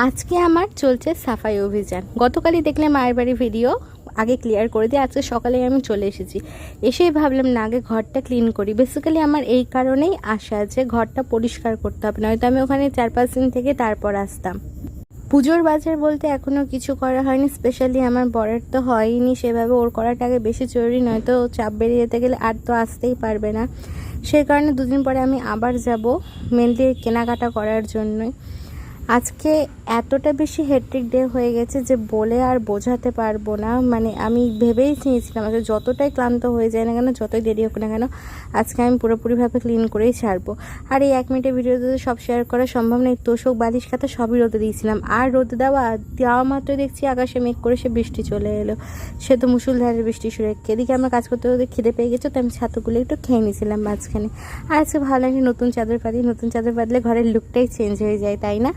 আজকে আমার চলছে সাফাই অভিযান। গতকালই দেখলে মায়ের বাড়ি ভিডিও আগে ক্লিয়ার করে দিয়ে আজকে সকালেই আমি চলে এসেছি। এসেই ভাবলাম না আগে ঘরটা ক্লিন করি। বেসিক্যালি আমার এই কারণেই আসা যে ঘরটা পরিষ্কার করতে হবে, নয়তো আমি ওখানে 4-5 দিন থেকে তারপর আসতাম। পুজোর বাজার বলতে এখনও কিছু করা হয়নি, স্পেশালি আমার বরের তো হয়নি সেভাবে, ওর করাটা আগে বেশি জরুরি, নয়তো চাপ বেরিয়ে যেতে গেলে আর তো আসতেই পারবে না। সেই কারণে দুদিন পরে আমি আবার যাব মেনলি কেনাকাটা করার জন্যই। আজকে এতটা বেশি হেক্টিক ডে হয়ে গেছে যে বলে আর বোঝাতে পারবো না। মানে আমি ভেবেই নিয়েছিলাম আজকে যতটাই ক্লান্ত হয়ে যায় না কেন, যতই দেরি হোক না কেন, আজকে আমি পুরোপুরিভাবে ক্লিন করেই ছাড়বো। আর এই 1 মিনিটের ভিডিওতে তো সব শেয়ার করা সম্ভব নয়। তোষক বালিশ খাতা সবই রোদে দিয়েছিলাম, আর রোদে দেওয়া মাত্রই দেখছি আকাশে মেঘ করে সে বৃষ্টি চলে এলো। সে তো মুষলধারের বৃষ্টি শুরু। এদিকে আমার কাজ করতে করতে খিদে পেয়ে গেছে, তো আমি ছাতুগুলো একটু খেয়ে নিয়েছিলাম মাঝখানে। আর আজকে ভালো লাগে নতুন চাদর পাতি, নতুন চাদর পাতলে ঘরের লুকটাই চেঞ্জ হয়ে যায়, তাই না?